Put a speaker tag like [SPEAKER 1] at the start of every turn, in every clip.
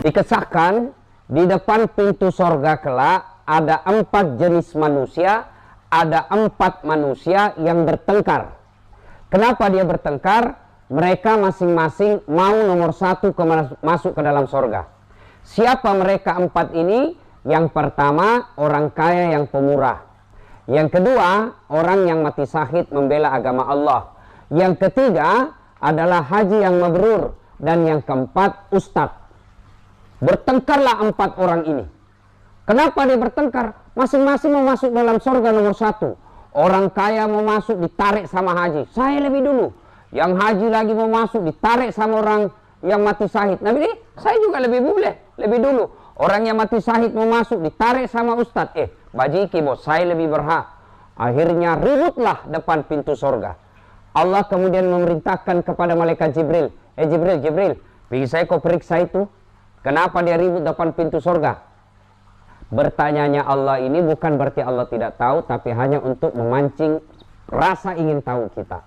[SPEAKER 1] Dikisahkan di depan pintu sorga kelak ada 4 jenis manusia, ada 4 manusia yang bertengkar. Kenapa dia bertengkar? Mereka masing-masing mau nomor 1 masuk ke dalam sorga. Siapa mereka 4 ini? Yang pertama, orang kaya yang pemurah. Yang kedua, orang yang mati syahid membela agama Allah. Yang ketiga adalah haji yang mabrur. Dan yang keempat, ustadz. Bertengkarlah 4 orang ini. Kenapa dia bertengkar? Masing-masing mau masuk dalam sorga nomor 1. Orang kaya mau masuk, ditarik sama haji. Saya lebih dulu. Yang haji lagi mau masuk, ditarik sama orang yang mati syahid. Nah ini saya juga lebih dulu. Orang yang mati syahid mau masuk, ditarik sama ustadz. Bajiki bos, saya lebih berhak. Akhirnya ributlah depan pintu sorga. Allah kemudian memerintahkan kepada malaikat Jibril. Jibril, pergi saya kau periksa itu. Kenapa dia ribut depan pintu sorga? Bertanyanya Allah ini bukan berarti Allah tidak tahu, tapi hanya untuk memancing rasa ingin tahu kita.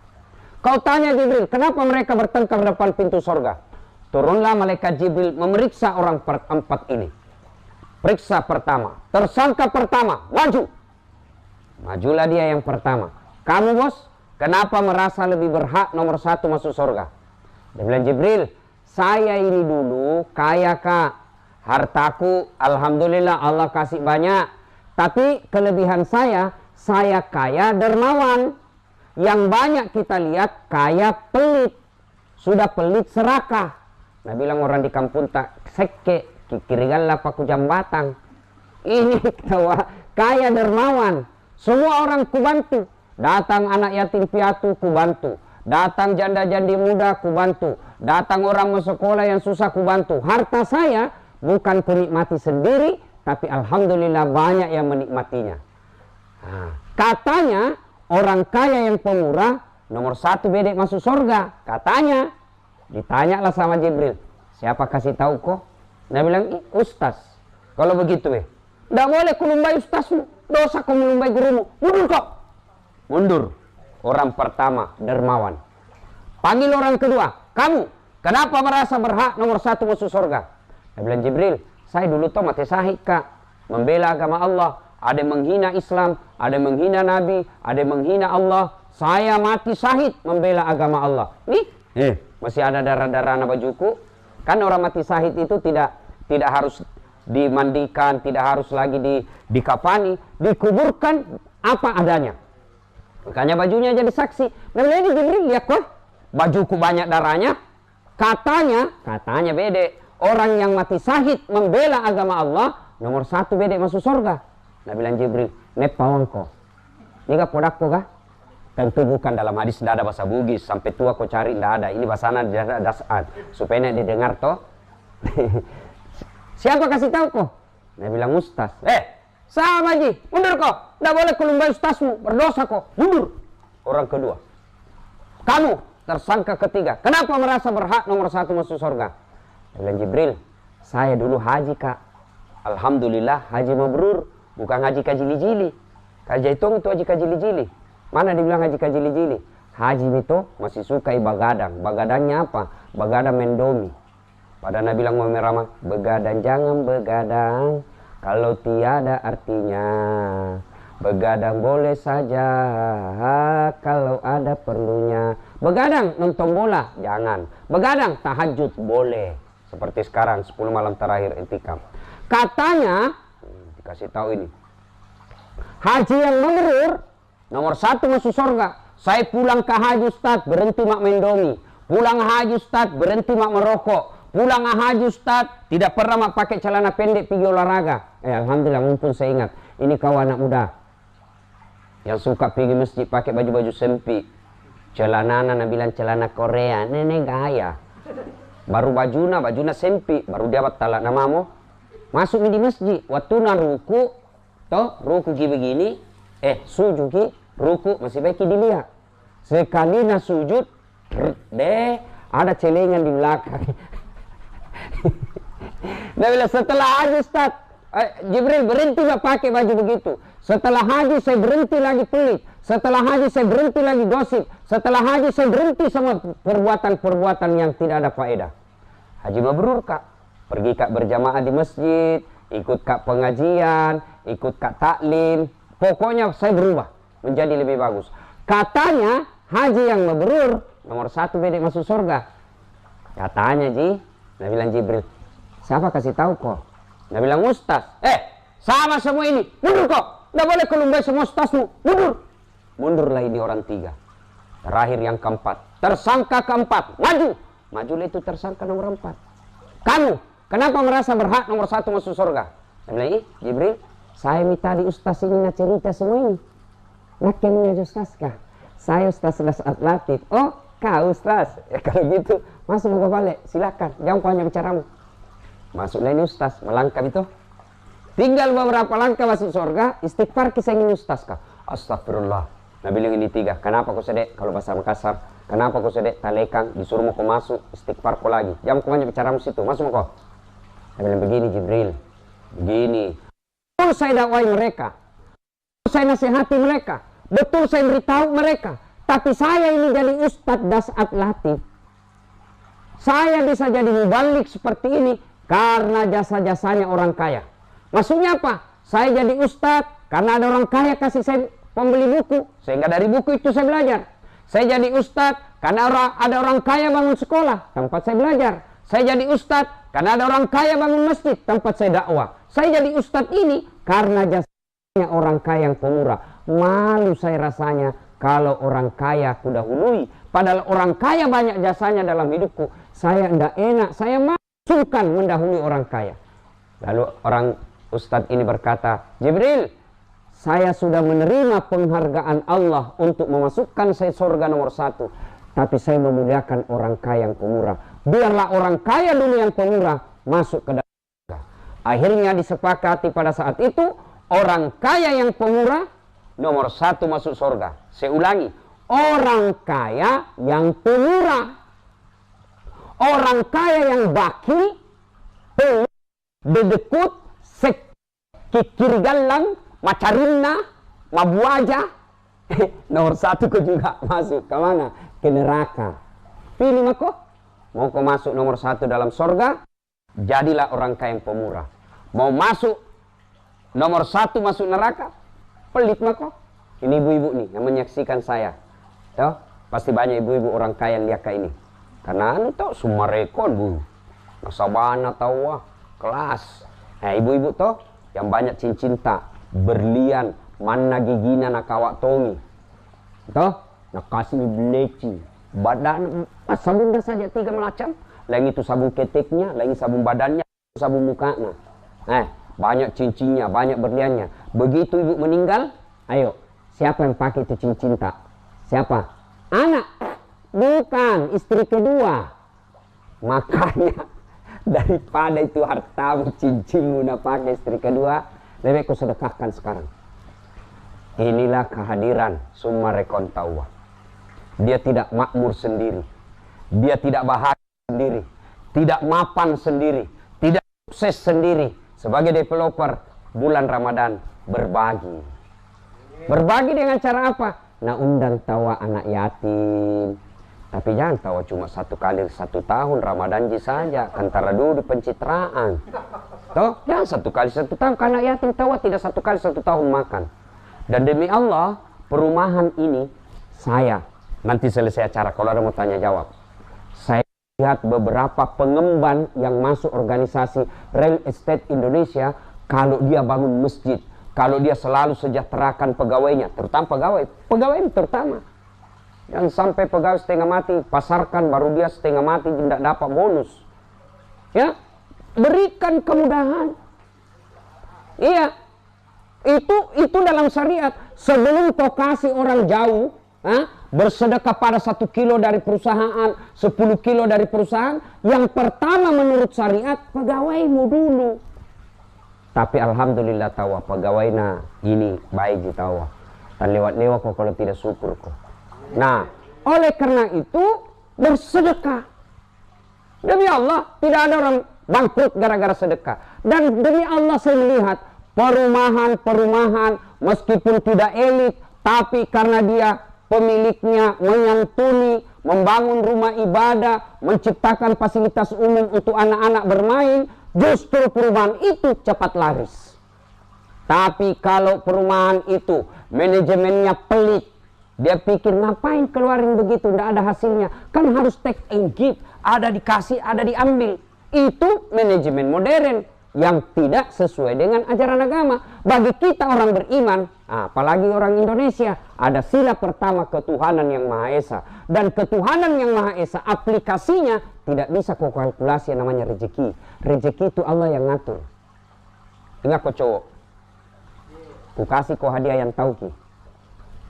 [SPEAKER 1] Kau tanya Jibril, kenapa mereka bertengkar depan pintu sorga? Turunlah malaikat Jibril memeriksa orang 4 ini. Periksa pertama, tersangka pertama, maju. Majulah dia yang pertama. Kamu bos, kenapa merasa lebih berhak nomor 1 masuk sorga? Dia bilang, Jibril, saya ini dulu kaya kak. Hartaku, alhamdulillah Allah kasih banyak. Tapi kelebihan saya kaya dermawan. Yang banyak kita lihat kaya pelit. Sudah pelit serakah. Nah bilang orang di kampung tak seke. Kikiriganlah paku jambatan. Ini kaya dermawan. Semua orang kubantu. Datang anak yatim piatu kubantu. Datang janda-jandi muda kubantu. Datang orang mau sekolah yang susah kubantu. Harta saya bukan kunikmati sendiri, tapi alhamdulillah banyak yang menikmatinya. Nah, katanya orang kaya yang pemurah nomor 1 bedek masuk surga. Katanya. Ditanyalah sama Jibril. Siapa kasih tahu kok? Dia bilang, ustaz. Kalau begitu tidak boleh kulumbai ustazmu. Dosa kau melumbai gurumu. Mundur kok. Mundur. Orang pertama, dermawan. Panggil orang kedua. Kamu, kenapa merasa berhak nomor 1 masuk surga? Dia bilang, Jibril, saya dulu toh mati syahid kak. Membela agama Allah. Ada yang menghina Islam, ada yang menghina Nabi, ada yang menghina Allah. Saya mati syahid membela agama Allah. Nih, masih ada darah-darah anak bajuku. Kan orang mati syahid itu tidak harus dimandikan, tidak harus lagi dikafani, dikuburkan apa adanya. Makanya bajunya jadi saksi. Nah ini Jibril lihat kok, bajuku banyak darahnya. Katanya bede. Orang yang mati syahid membela agama Allah nomor 1 bede masuk surga. Nah bilang Jibril, nepawang kok. Ini gak podak kok kah? Tentu bukan, dalam hadis tidak ada bahasa Bugis. Sampai tua kau cari tidak ada. Ini bahasana dasar supaya tidak didengar toh. Siapa kasih tahu kok? Dia bilang ustaz. Sama Ji, mundur kok. Tidak boleh kulumbai ustazmu, berdosa kok. Mundur. Orang kedua. Kamu tersangka ketiga. Kenapa merasa berhak nomor 1 masuk surga? Dia bilang Jibril, saya dulu haji kak. Alhamdulillah haji mabrur, bukan haji kajili-jili. Kaji itu haji kajili-jili. Mana dibilang haji kajili-jili? Haji itu masih suka begadang. Begadangnya apa? Begadang mendomi. Pada Nabi bilang Muhammad Rahman, begadang jangan begadang kalau tiada artinya. Begadang boleh saja kalau ada perlunya. Begadang nonton bola jangan. Begadang tahajud boleh. Seperti sekarang 10 malam terakhir itikaf. Katanya dikasih tahu ini. Haji yang mabrur nomor 1 masuk surga. Saya pulang ke haji ustaz berhenti mak mendomi. Pulang haji ustaz berhenti mak merokok. Pulang haji ustaz tidak pernah mak pakai celana pendek pergi olahraga. Alhamdulillah mumpun saya ingat. Ini kau anak muda yang suka pergi masjid pakai baju-baju sempit. Celana bilang celana Korea. Nenek gaya. Baru bajuna sempit. Baru dia batala namamu. Masuk di masjid. Waktu na ruku. Toh ruku begini. Sujud ki. Ruku masih baik dilihat. Sekali na sujud. Ada celengan di belakang. Dia bilang setelah haji Ustaz. Jibril berhenti gak pakai baju begitu. Setelah haji saya berhenti lagi pelit. Setelah haji saya berhenti lagi gosip. Setelah haji saya berhenti sama perbuatan-perbuatan yang tidak ada faedah. Haji mabrur kak. pergi kak berjamaah di masjid, ikut kak pengajian, ikut kak taklim. Pokoknya saya berubah menjadi lebih bagus. Katanya haji yang mabrur nomor 1 bedek masuk surga. Katanya Ji, Nabi bilang Jibril, siapa kasih tahu kok? Nabi bilang ustaz. Sama semua ini, mundur kok. Nggak boleh kelumbai semua ustazmu, mundur. Mundurlah ini orang 3. Terakhir yang keempat, tersangka keempat, maju. Majulah itu tersangka nomor 4. Kamu, kenapa merasa berhak nomor 1 masuk surga? Nabi bilang, Jibril, saya minta di ustaz ini nak cerita semua ini. Nak kemana ustaz kah? Saya Ustaz Latif. Oh, kau Ustaz. Ya kalau gitu, masuk ke balik. Silakan. Jangan banyak bicaramu. Masuklah ini Ustaz. Melangkah itu. Tinggal beberapa langkah masuk surga. Istighfar kisah ini Ustaz kah? Astagfirullah. Nabi bilang ini 3. Kenapa kau sedek? Kalau bahasa Makassar. Kenapa kau sedek? Talekang. Disuruh mau kau masuk. Istighfar kau lagi. Jangan banyak bicaramu situ. Masuk kau. Nabi bilang begini Jibril. Begini. Betul saya dakwai mereka. Betul saya nasihati mereka. Betul saya beritahu mereka, tapi saya ini jadi Ustadz Dasat Latif. Saya bisa jadi mubalik seperti ini karena jasa-jasanya orang kaya. Maksudnya apa? Saya jadi Ustadz karena ada orang kaya kasih saya pembeli buku, sehingga dari buku itu saya belajar. Saya jadi Ustadz karena ada orang kaya bangun sekolah, tempat saya belajar. Saya jadi Ustadz karena ada orang kaya bangun masjid, tempat saya dakwah. Saya jadi Ustadz ini karena jasanya orang kaya yang pemurah. Malu saya rasanya kalau orang kaya aku dahului. Padahal orang kaya banyak jasanya dalam hidupku. Saya tidak enak, saya masukkan mendahului orang kaya. Lalu orang ustadz ini berkata, Jibril, saya sudah menerima penghargaan Allah untuk memasukkan saya surga nomor 1. Tapi saya memuliakan orang kaya yang pemurah. Biarlah orang kaya dulu yang pemurah masuk ke dalam surga. Akhirnya disepakati pada saat itu, orang kaya yang pemurah nomor 1 masuk surga. Saya ulangi, orang kaya yang pemurah, orang kaya yang bakil, dedekut, kikirigalang, macarinna, mabuaja. Nomor 1 kau juga masuk ke mana? Ke neraka. Pilih mako. Mau kau masuk nomor 1 dalam surga, jadilah orang kaya yang pemurah. Mau masuk nomor 1 masuk neraka, pelit mako. Ini ibu-ibu nih yang menyaksikan saya. Tuh, pasti banyak ibu-ibu orang kaya yang lihat kayak ini. Karena anu tuh sumarekon bu. Nasabana tahu wah, kelas. Nah, ibu-ibu tuh yang banyak cincin tak, berlian, mana gigina nak kawak tongi. Tuh, nak kasih beleci. Badan sabun dah saja 3 macam. Lain itu sabun keteknya, lain sabun badannya, sabun mukanya. Banyak cincinnya, banyak berliannya. Begitu ibu meninggal, ayo, siapa yang pakai itu cincin tak? Siapa? Anak. Bukan, istri kedua. Makanya daripada itu hartamu, cincinmu nak pakai istri kedua, lebih kau sedekahkan sekarang. Inilah kehadiran Summa Rekontawa. Dia tidak makmur sendiri. Dia tidak bahagia sendiri. Tidak mapan sendiri. Tidak sukses sendiri. Sebagai developer, bulan Ramadan berbagi. Berbagi dengan cara apa? Nah, undang tawa anak yatim. Tapi jangan tawa cuma 1 kali 1 tahun Ramadan saja. Antara dulu di pencitraan. Toh, jangan 1 kali 1 tahun. Karena yatim tawa tidak 1 kali 1 tahun makan. Dan demi Allah, perumahan ini saya nanti selesai acara kalau ada mau tanya jawab. Saya lihat beberapa pengemban yang masuk organisasi Real Estate Indonesia, kalau dia bangun masjid, kalau dia selalu sejahterakan pegawainya, terutama pegawai terutama. Jangan sampai pegawai setengah mati, pasarkan baru dia setengah mati tidak dapat bonus. Ya, berikan kemudahan. Iya, itu dalam syariat. Sebelum kau kasih orang jauh, bersedekah pada 1 kilo dari perusahaan, 10 kilo dari perusahaan, yang pertama menurut syariat pegawaimu dulu. Tapi alhamdulillah tawa pegawainya ini baik tawa. Dan lewat-lewat kok kalau tidak syukur kok. Nah, oleh karena itu bersedekah. Demi Allah tidak ada orang bangkrut gara-gara sedekah. Dan demi Allah saya melihat perumahan meskipun tidak elit, tapi karena dia pemiliknya menyantuni, membangun rumah ibadah, menciptakan fasilitas umum untuk anak-anak bermain, justru perumahan itu cepat laris. Tapi kalau perumahan itu manajemennya pelit, dia pikir ngapain keluarin begitu, tidak ada hasilnya, kan harus take and give, ada dikasih, ada diambil. Itu manajemen modern yang tidak sesuai dengan ajaran agama. Bagi kita orang beriman, apalagi orang Indonesia, ada sila pertama ketuhanan yang Maha Esa. Dan ketuhanan yang Maha Esa aplikasinya tidak bisa kau kalkulasi yang namanya rezeki. Rezeki itu Allah yang ngatur. Ingat kau cowok, ku kasih kau hadiah yang tahu ki.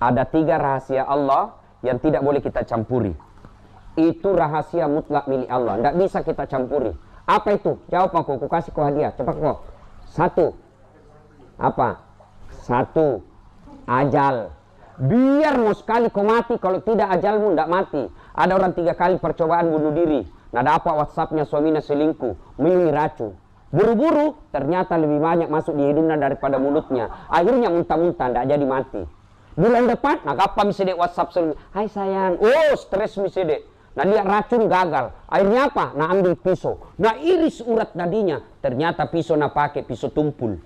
[SPEAKER 1] Ada 3 rahasia Allah yang tidak boleh kita campuri. Itu rahasia mutlak milik Allah, tidak bisa kita campuri. Apa itu? Jawab aku kasih kau hadiah. Cepat kau. 1. Apa? 1. Ajal. Biar mau sekali kau mati, kalau tidak ajalmu tidak mati. Ada orang 3 kali percobaan bunuh diri. Nah dapat WhatsAppnya suaminya selingkuh, minum racun. Buru-buru ternyata lebih banyak masuk di hidungnya daripada mulutnya. Akhirnya muntah-muntah, tidak jadi mati. Bulan depan, nah kapan bisa dek WhatsApp selingkuh? Hai sayang, oh stres bisa dek. Nah lihat racun gagal, akhirnya apa? Nah ambil pisau, nah iris urat nadinya, ternyata pisau nak pakai pisau tumpul,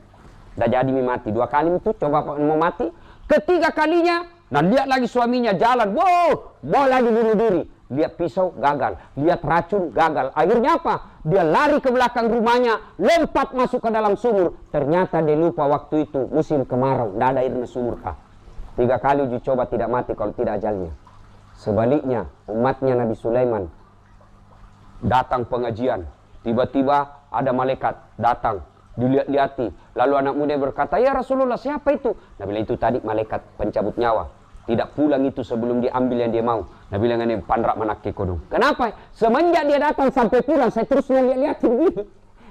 [SPEAKER 1] dah jadi mati. 2 kali itu coba mau mati. Ketiga kalinya, nah lihat lagi suaminya jalan, wow, mau lagi bunuh diri, lihat pisau gagal, lihat racun gagal. Akhirnya apa? Dia lari ke belakang rumahnya, lompat masuk ke dalam sumur. Ternyata dia lupa waktu itu musim kemarau, tidak ada airnya sumur kah. 3 kali uji coba tidak mati kalau tidak ajalnya. Sebaliknya umatnya Nabi Sulaiman datang pengajian, tiba-tiba ada malaikat datang, dilihat-lihati, lalu anak muda berkata, ya Rasulullah siapa itu? Nabi bilang itu tadi malaikat pencabut nyawa, tidak pulang itu sebelum diambil yang dia mau. Nabi bilang ini pandrak manake kodong. Kenapa? Semenjak dia datang sampai pulang saya terus lihat-lihatin gini.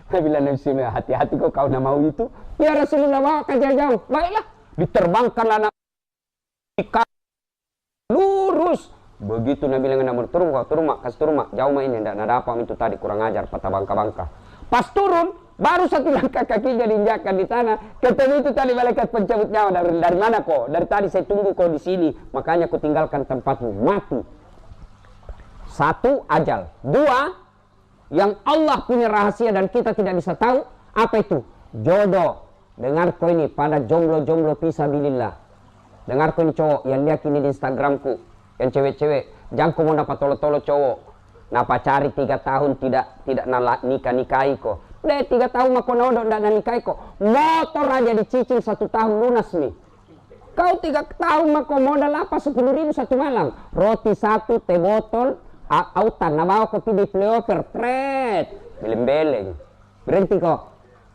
[SPEAKER 1] Nabi bilang hati-hati kau nak mau itu. Ya Rasulullah bawa ke jauh. Baiklah, diterbangkanlah anak lurus. Begitu Nabi bilang nak turun, kau turun mak, kasih turun mak, jauh mak ini, tidak ada apa itu tadi kurang ajar, patah bangka-bangka. Pas turun, baru 1 langkah kakinya diinjakkan di tanah, ketemu itu tadi malaikat pencabut nyawa. Dari mana kau? Dari tadi saya tunggu kau di sini, makanya kau tinggalkan tempatmu, mati. 1, ajal. 2, yang Allah punya rahasia dan kita tidak bisa tahu, apa itu? Jodoh. Dengar kau ini, pada jomblo-jomblo fisabilillah. Dengar kau ini cowok yang lihat ini di Instagramku, yang cewek-cewek, jangan kau mau dapat tolo-tolo cowok, napa cari 3 tahun tidak nikah-nikahi kok. Deh 3 tahun mah kau nodok tidak nikahi kok. Motor aja dicicil 1 tahun lunas nih. Kau 3 tahun mah kau modal apa 10.000 1 malam. Roti 1, teh botol, autan, nah bawa kopi di playover, pret, beleng-beleng. Berhenti kok.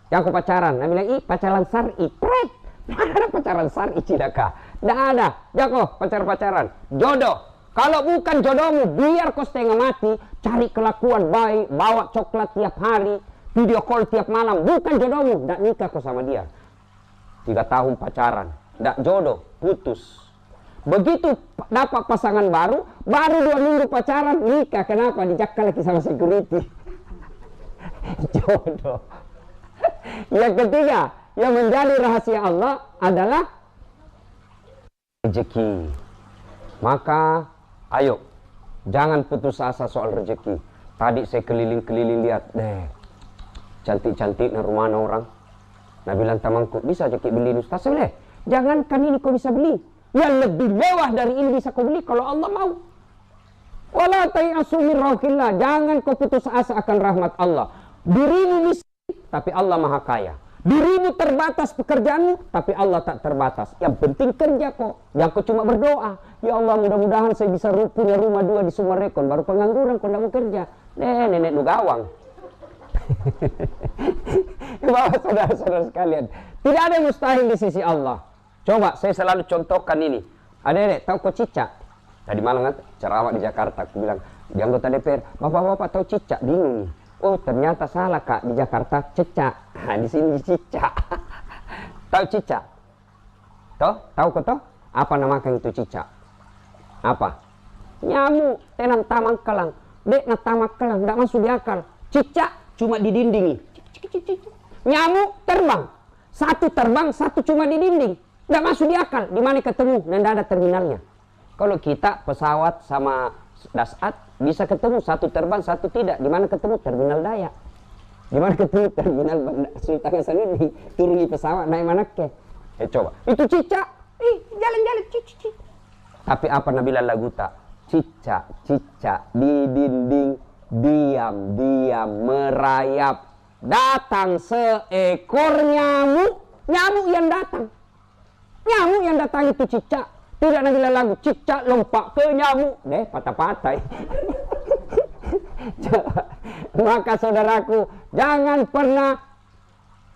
[SPEAKER 1] Jangan kau pacaran. Nah bilang, pacaran syar'i, pret. Mana ada pacaran syar'i cidaka? Tidak ada. Jangan pacaran-pacaran. Jodoh. Kalau bukan jodohmu, biar kau setengah mati, cari kelakuan baik, bawa coklat tiap hari, video call tiap malam. Bukan jodohmu, tidak nikah kau sama dia. 3 tahun pacaran, tidak jodoh, putus. Begitu dapat pasangan baru 2 minggu pacaran, nikah. Kenapa? Dijakkal lagi sama security. Jodoh. Yang ketiga, yang menjadi rahasia Allah adalah rezeki. Maka ayo, jangan putus asa soal rezeki. Tadi saya keliling-keliling lihat, cantik-cantik rumah orang. Nah bilang temanku, bisa rezeki beli ini Ustaz? Boleh. Jangankan ini kau bisa beli, yang lebih mewah dari ini bisa kau beli kalau Allah mau. Wala tayasu min rauhillah, jangan kau putus asa akan rahmat Allah. Dirimu miskin, tapi Allah maha kaya. Dirimu terbatas pekerjaanmu, tapi Allah tak terbatas. Yang penting kerja kok. Yang kau cuma berdoa, ya Allah mudah-mudahan saya bisa punya rumah 2 di Sumarekon. Baru pengangguran kau tidak mau kerja. Nenek lu gawang. Bapak saudara-saudara sekalian, tidak ada yang mustahil di sisi Allah. Coba saya selalu contohkan ini. Adik-adik tahu kok cicak? Tadi malam kan ceramah di Jakarta, aku bilang di anggota DPR, bapak-bapak tahu cicak? Bingung nih. Oh ternyata salah kak, di Jakarta cecak. Nah di sini cicak. Tahu cicak? Tahu kok toh? Apa namakan itu cicak? Apa? Nyamuk tenang tamang kelang. Dek na tamak kelang, tidak masuk di akal. Cicak cuma di dinding. Nyamuk terbang. 1 terbang, 1 cuma di dinding. Tidak masuk di akal. Di mana ketemu dan tidak ada terminalnya. Kalau kita pesawat sama Dasat bisa ketemu, 1 terbang 1 tidak. Di mana ketemu? Terminal Dayak. Gimana ketemu terminal Bandar Sultan Hasanuddin, turuni pesawat naik mana ke? Coba, itu cicak, jalan-jalan cicak. Tapi apa Nabila lagu tak? Cicak di dinding, diam merayap. Datang seekor nyamuk yang datang. Nyamuk yang datang itu cicak. Tidak Nabila lagu, cicak lompat ke nyamuk. Patah-patah. Maka saudaraku, jangan pernah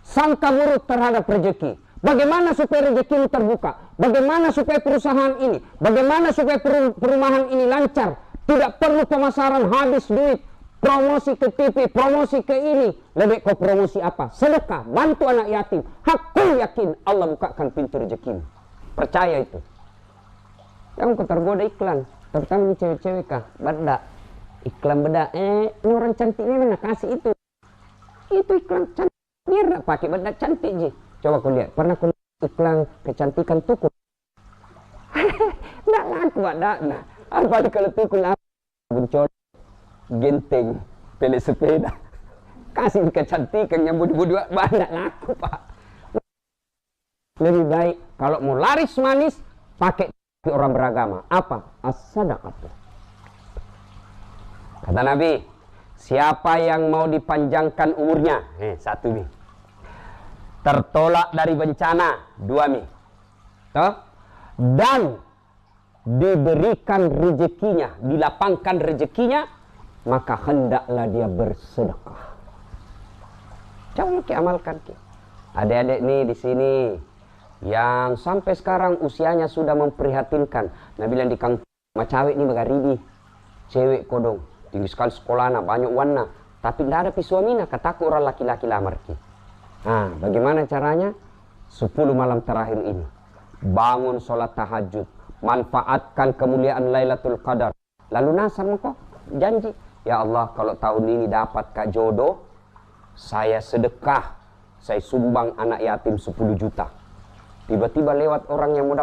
[SPEAKER 1] sangka buruk terhadap rezeki. Bagaimana supaya rezekimu terbuka? Bagaimana supaya perusahaan ini? Bagaimana supaya perumahan ini lancar? Tidak perlu pemasaran habis duit. Promosi ke TV, promosi ke ini. Lebih kau promosi apa? Sedekah, bantu anak yatim. Aku yakin Allah bukakan pintu rezekimu. Percaya itu. Jangan kau tergoda iklan. Terutama ini cewek-cewek kah? Bedak. Iklan bedak. Ini orang cantiknya mana kasih itu. Itu iklan cantik. Biar tak pakai bedak cantik je. Coba kau lihat. Pernah kau lihat iklan kecantikan tukul? Nggak laku bedak. Apalagi kalau tukul apa? Buncol. Genteng. Pelet sepeda. Kasih kecantikan yang budi-budi. Nggak laku pak. Lebih baik. Kalau mau laris manis. Pakai orang beragama. Apa? As-sadaqah. Kata Nabi, siapa yang mau dipanjangkan umurnya, satu nih, tertolak dari bencana, dua nih, dan diberikan rezekinya, dilapangkan rezekinya, maka hendaklah dia bersedekah. Coba kita amalkan. Adik-adik nih di sini yang sampai sekarang usianya sudah memprihatinkan. Nabi bilang di kampung macawek nih bagaribi, cewek kodong. Tinggi sekali sekolahnya, banyak warna. Tapi tidak ada pisuamina, kataku orang laki-laki lamar ki. Nah, bagaimana caranya? 10 malam terakhir ini. Bangun sholat tahajud. Manfaatkan kemuliaan Lailatul Qadar. Lalu nasar engkau, janji. Ya Allah, kalau tahun ini dapat kak jodoh, saya sedekah. Saya sumbang anak yatim 10 juta. Tiba-tiba lewat orang yang mau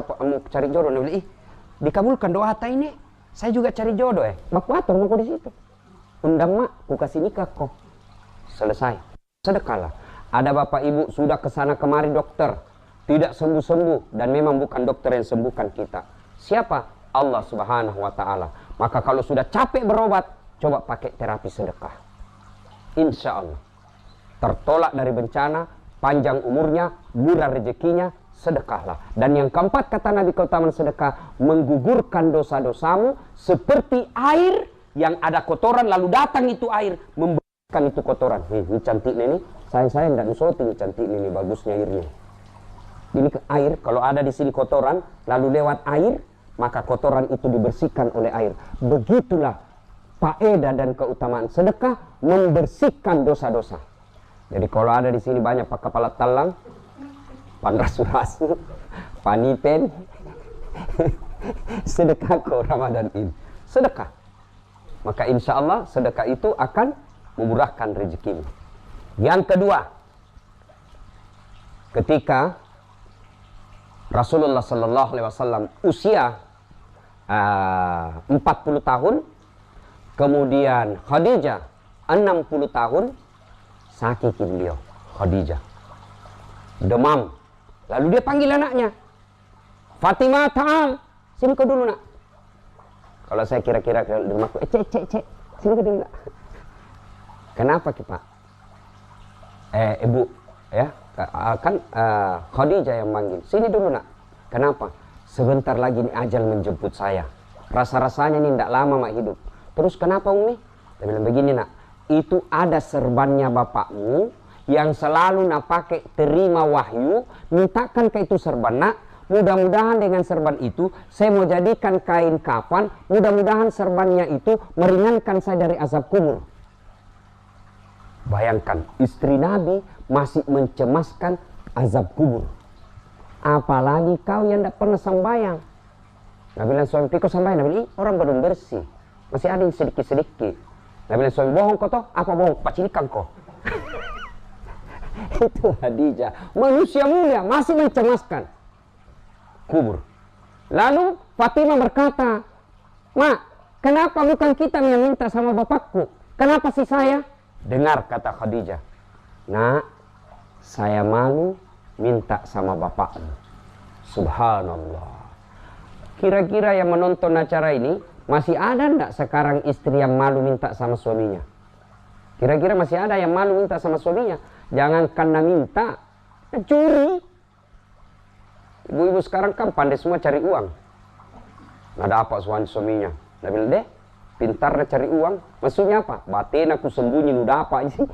[SPEAKER 1] cari jodoh. Dia bilang, dikabulkan doa hata ini. Saya juga cari jodoh Bapak atur mau di situ. Undang mak, ku kasih nikah kok. Selesai. Sedekahlah. Ada bapak ibu sudah kesana kemari dokter. Tidak sembuh-sembuh. Dan memang bukan dokter yang sembuhkan kita. Siapa? Allah subhanahu wa ta'ala. Maka kalau sudah capek berobat, coba pakai terapi sedekah. Insya Allah. Tertolak dari bencana, panjang umurnya, murah rezekinya, sedekahlah. Dan yang keempat kata Nabi keutamaan sedekah, menggugurkan dosa-dosamu seperti air yang ada kotoran lalu datang itu air membersihkan itu kotoran. Ini cantik nih, saya tidak nusoting cantik ini bagusnya airnya. Ini air kalau ada di sini kotoran lalu lewat air maka kotoran itu dibersihkan oleh air. Begitulah faedah dan keutamaan sedekah membersihkan dosa-dosa. Jadi kalau ada di sini banyak pak kepala talang, panrasu-rasu, panipen, sedekah ke Ramadan ini. Sedekah. Maka insya Allah sedekah itu akan memurahkan rezekimu. Yang kedua, ketika Rasulullah SAW usia 40 tahun, kemudian Khadijah 60 tahun, sakit beliau Khadijah, demam. Lalu dia panggil anaknya, Fatimah, ta'al, sini kau dulu nak. Kalau saya kira-kira di rumahku, cek, sini kau dulu nak. Kenapa Pak? Ibu, ya, kan Khadijah yang manggil, sini dulu nak. Kenapa? Sebentar lagi ini ajal menjemput saya. Rasa-rasanya ini tidak lama mak hidup. Terus kenapa Umi? Dia bilang begini nak, itu ada serbannya bapakmu yang selalu nak pakai terima wahyu, mintakan ke itu serban nak, mudah-mudahan dengan serban itu saya mau jadikan kain kafan, mudah-mudahan serbannya itu meringankan saya dari azab kubur. Bayangkan, istri Nabi masih mencemaskan azab kubur. Apalagi kau yang tidak pernah sembahyang. Nabi bilang suami kau sembahyang, Nabi bilang orang belum bersih, masih ada yang sedikit-sedikit. Nabi bilang suami bohong kau toh, apa bohong, pacilikan kau. Itu Khadijah, manusia mulia masih mencemaskan kubur. Lalu Fatimah berkata, Mak, kenapa bukan kita yang minta sama bapakku? Kenapa sih saya? Dengar kata Khadijah, "Nak, saya malu minta sama bapakmu." Subhanallah. Kira-kira yang menonton acara ini, masih ada enggak sekarang istri yang malu minta sama suaminya? Kira-kira masih ada yang malu minta sama suaminya? Jangan karena minta, curi. Ibu-ibu sekarang kan pandai semua cari uang. Nggak dapat suaminya. Dia bilang, "Deh, pintar cari uang." Maksudnya apa? "Batin aku sembunyi, lu dapat sih."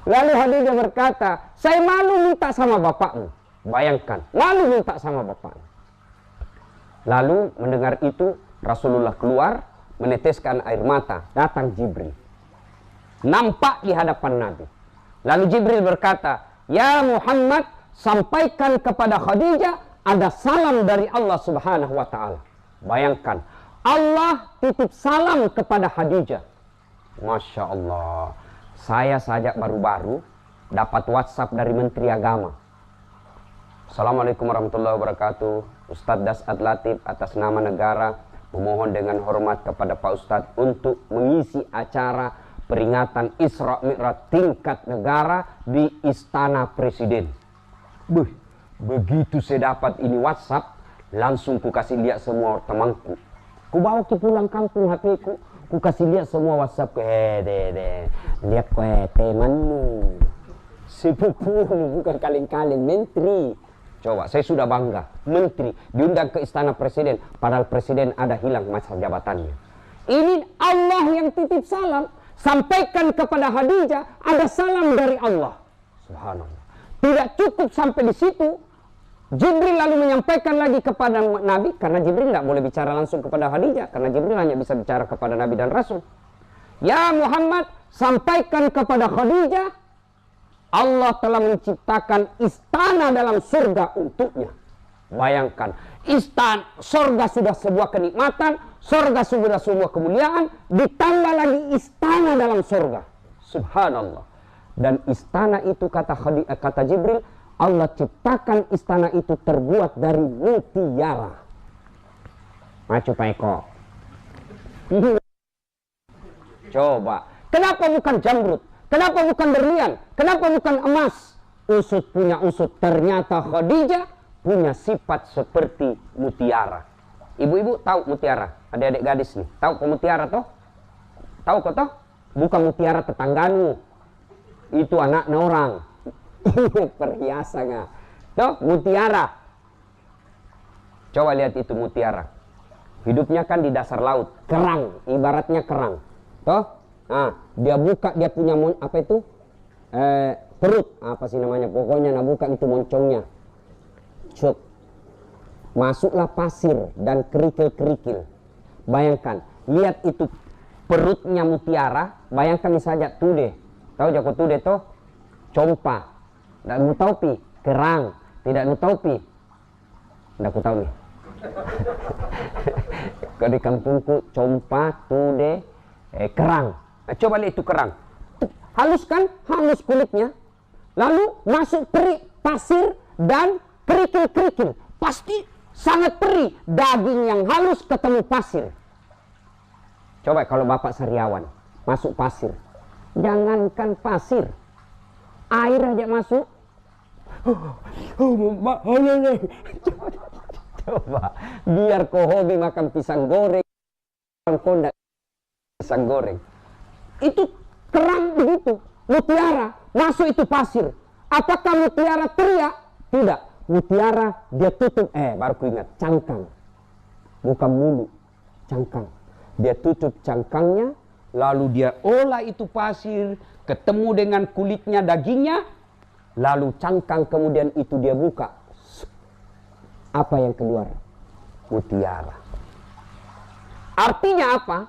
[SPEAKER 1] Lalu Khadijah berkata, "Saya malu minta sama bapakmu." Bayangkan, malu minta sama bapakmu. Lalu mendengar itu, Rasulullah keluar, meneteskan air mata. Datang Jibril. Nampak di hadapan Nabi. Lalu Jibril berkata, "Ya Muhammad, sampaikan kepada Khadijah ada salam dari Allah Subhanahu wa Ta'ala." Bayangkan, Allah titip salam kepada Khadijah. Masya Allah. Saya saja baru-baru dapat WhatsApp dari Menteri Agama. "Assalamualaikum warahmatullahi wabarakatuh. Ustadz Das'ad Latif atas nama negara memohon dengan hormat kepada Pak Ustadz untuk mengisi acara peringatan Isra Mi'raj tingkat negara di Istana Presiden." Begitu saya dapat ini WhatsApp, langsung ku kasih lihat semua temanku. Ku bawa ke pulang kampung HP ku. Ku kasih lihat semua WhatsApp ku. Lihat ku temanmu. Sepupumu, bukan kaleng-kaleng, menteri. Coba, saya sudah bangga. Menteri diundang ke Istana Presiden, padahal Presiden ada hilang masa jabatannya. Ini Allah yang titip salam. Sampaikan kepada Khadijah ada salam dari Allah. Subhanallah. Tidak cukup sampai di situ. Jibril lalu menyampaikan lagi kepada Nabi, karena Jibril tidak boleh bicara langsung kepada Khadijah, karena Jibril hanya bisa bicara kepada Nabi dan Rasul. "Ya Muhammad, sampaikan kepada Khadijah, Allah telah menciptakan istana dalam surga untuknya." Bayangkan, istana, surga sudah sebuah kenikmatan, surga sudah sebuah kemuliaan, ditambah lagi istana dalam surga. Subhanallah. Dan istana itu kata Jibril, Allah ciptakan istana itu terbuat dari mutiara. Maju Pak Eko. Coba, kenapa bukan jamrud? Kenapa bukan berlian? Kenapa bukan emas? Usut punya usut. Ternyata Khadijah punya sifat seperti mutiara. Ibu-ibu tahu mutiara? Adik-adik gadis nih, tahu kok mutiara toh? Tahu kok toh? Bukan mutiara tetanggamu. Itu anaknya orang. Perhiasannya. Toh, mutiara. Coba lihat itu mutiara. Hidupnya kan di dasar laut, kerang, ibaratnya kerang. Toh? Nah, dia buka, dia punya apa itu? Perut, apa sih namanya? Pokoknya nah buka itu moncongnya. Cuk. Masuklah pasir dan kerikil-kerikil. Bayangkan, lihat itu perutnya mutiara. Bayangkan misalnya tude. Tahu Joko tude toh? Compa. Tidak mau tahu pi, kerang. Tidak mau tahu pi. Tidak aku tahu nih. Kalau di kampungku compa, tude, kerang. Nah, coba lihat itu kerang. Halus kan? Halus kulitnya. Lalu masuk pasir dan kerikil-kerikil. Pasti sangat perih. Daging yang halus ketemu pasir. Coba kalau Bapak Sariawan masuk pasir. Jangankan pasir, air aja masuk. Coba, biar kau hobi makan pisang goreng, kondak pisang goreng. Itu kerang begitu, mutiara masuk itu pasir. Apakah mutiara teriak? Tidak, mutiara dia tutup. Baru ku ingat, cangkang, bukan mulut, cangkang. Dia tutup cangkangnya, lalu dia olah itu pasir, ketemu dengan kulitnya, dagingnya, lalu cangkang kemudian itu dia buka. Apa yang keluar? Mutiara. Artinya apa?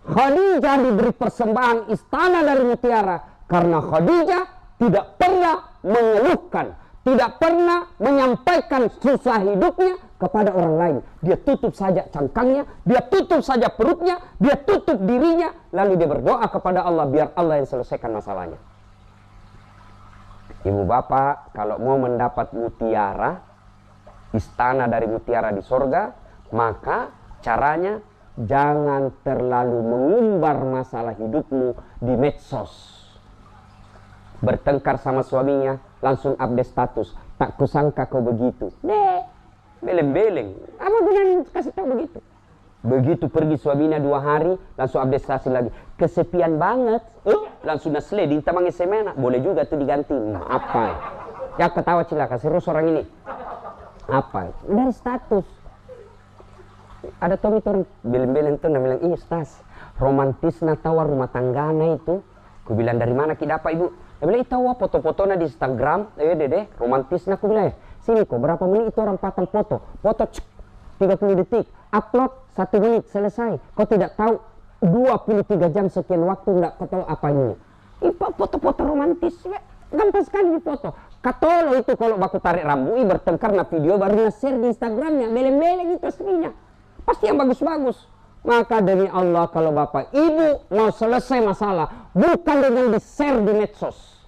[SPEAKER 1] Khadijah diberi persembahan istana dari mutiara karena Khadijah tidak pernah mengeluhkan, tidak pernah menyampaikan susah hidupnya kepada orang lain. Dia tutup saja cangkangnya, dia tutup saja perutnya, dia tutup dirinya, lalu dia berdoa kepada Allah biar Allah yang selesaikan masalahnya. Ibu bapak, kalau mau mendapat mutiara, istana dari mutiara di sorga, maka caranya jangan terlalu mengumbar masalah hidupmu di medsos. Bertengkar sama suaminya, langsung update status. Tak kusangka kau begitu. Beleng-beleng. Apa gunanya kasih tahu begitu? Begitu pergi suaminya 2 hari, langsung update status lagi. Kesepian banget. Langsung nasle, dintamang semena. Boleh juga tuh diganti. Apa? Ya ketawa cilaka, serius orang ini. Apa? Dari status. Ada Tommy Tor beleng-beleng tuh bilang, "Ih, Stas, romantisna tawa rumah tanggana itu." Ku bilang, "Dari mana ki dapat, Ibu?" Dia bilang, "Tahu foto-fotonya di Instagram." Dede, romantisna. Aku bilang, "Sini kok, berapa menit itu orang patang foto. Foto 30 detik, upload 1 menit, selesai. Kau tidak tahu 23 jam sekian waktu enggak kau tahu apa ini." Foto-foto romantis, gampang sekali di foto. Katolo itu kalau baku tarik rambut, bertengkar na video baru nge-share di Instagramnya, beleng-beleng itu aslinya. Pasti yang bagus-bagus. Maka demi Allah, kalau bapak ibu mau selesai masalah, bukan dengan di-share di medsos.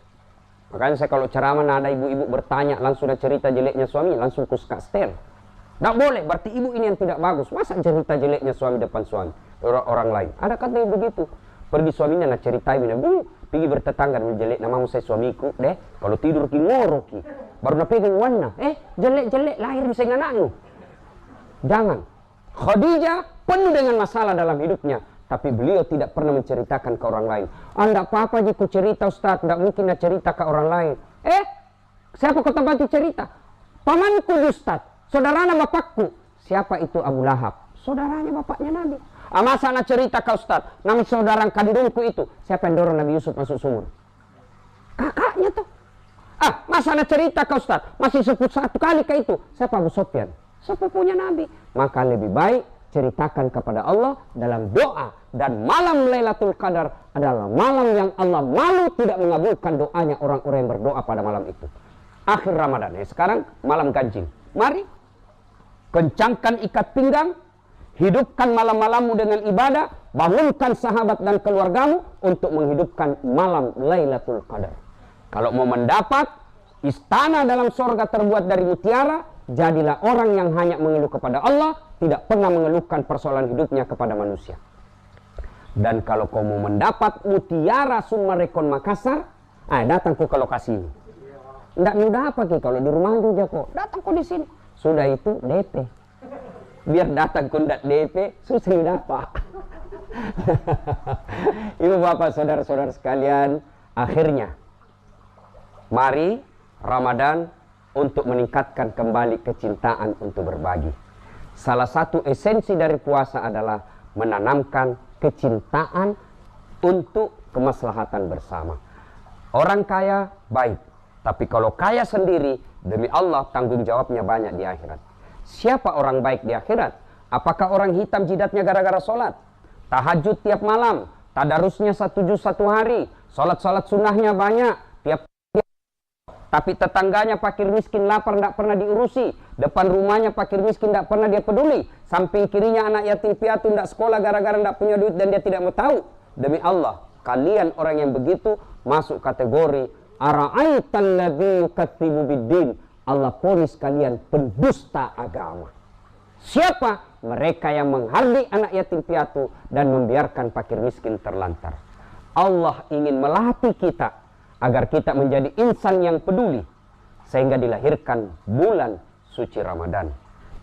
[SPEAKER 1] Makanya saya kalau ceramah ada ibu-ibu bertanya, langsung ada cerita jeleknya suami, langsung kuskat stel. Nggak boleh, berarti ibu ini yang tidak bagus. Masa cerita jeleknya suami depan suami orang lain? Ada kata ibu begitu. Pergi suaminya nak ceritain, pergi bertetangga jelek namamu saya suamiku deh. Kalau tidur ki ngorok ki, baru nak pegang warna, jelek-jelek lahir bisa anakmu. Jangan. Khadijah penuh dengan masalah dalam hidupnya, tapi beliau tidak pernah menceritakan ke orang lain. Enggak apa-apa jika cerita Ustaz, enggak mungkin nak cerita ke orang lain. Siapa kau bantu cerita? Pamanku Ustaz, saudaranya bapakku. Siapa itu? Abu Lahab, saudaranya bapaknya Nabi. Masa nak cerita ke Ustaz, nama saudara kandungku itu. Siapa yang dorong Nabi Yusuf masuk sumur? Kakaknya tuh. Masa nak cerita ke Ustaz, masih sebut 1 kali ke itu. Siapa? Abu Sofyan, sepupunya Nabi. Maka lebih baik ceritakan kepada Allah dalam doa. Dan malam Lailatul Qadar adalah malam yang Allah malu tidak mengabulkan doanya orang-orang yang berdoa pada malam itu. Akhir Ramadan. Sekarang malam ganjing. Mari kencangkan ikat pinggang, hidupkan malam-malammu dengan ibadah, bangunkan sahabat dan keluargamu untuk menghidupkan malam Lailatul Qadar. Kalau mau mendapat istana dalam sorga terbuat dari mutiara, jadilah orang yang hanya mengeluh kepada Allah, tidak pernah mengeluhkan persoalan hidupnya kepada manusia. Dan kalau kau mau mendapat mutiara Summarecon Makassar, datang ke lokasi ini. Tidak mudah apa ki kalau di rumah juga kok. Datang kok di sini. Sudah itu DP. Biar datang kau tidak DP, susah dapat. Ibu bapak saudara-saudara sekalian, akhirnya mari Ramadan untuk meningkatkan kembali kecintaan untuk berbagi. Salah satu esensi dari puasa adalah menanamkan kecintaan untuk kemaslahatan bersama. Orang kaya baik, tapi kalau kaya sendiri, demi Allah tanggung jawabnya banyak di akhirat. Siapa orang baik di akhirat? Apakah orang hitam jidatnya gara-gara sholat? Tahajud tiap malam, tadarusnya 1 juz 1 hari, sholat-sholat sunnahnya banyak, tapi tetangganya fakir miskin lapar tidak pernah diurusi, depan rumahnya fakir miskin tidak pernah dia peduli, samping kirinya anak yatim piatu tidak sekolah gara-gara tidak punya duit dan dia tidak mau tahu. Demi Allah, kalian orang yang begitu masuk kategori ara'aital ladzi yukadzibu biddin. Allah ponis kalian pendusta agama. Siapa? Mereka yang menghardik anak yatim piatu dan membiarkan fakir miskin terlantar. Allah ingin melatih kita agar kita menjadi insan yang peduli, sehingga dilahirkan bulan suci Ramadan.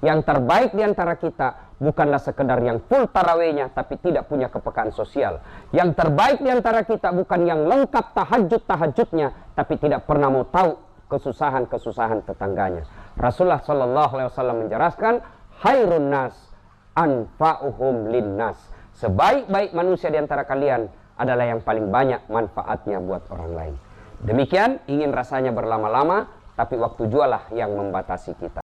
[SPEAKER 1] Yang terbaik di antara kita bukanlah sekedar yang full tarawihnya tapi tidak punya kepekaan sosial. Yang terbaik di antara kita bukan yang lengkap tahajudnya tapi tidak pernah mau tahu kesusahan-kesusahan tetangganya. Rasulullah SAW menjelaskan, khairun nas anfa'uhum linnas. Sebaik-baik manusia di antara kalian adalah yang paling banyak manfaatnya buat orang lain. Demikian, ingin rasanya berlama-lama, tapi waktu jualah yang membatasi kita.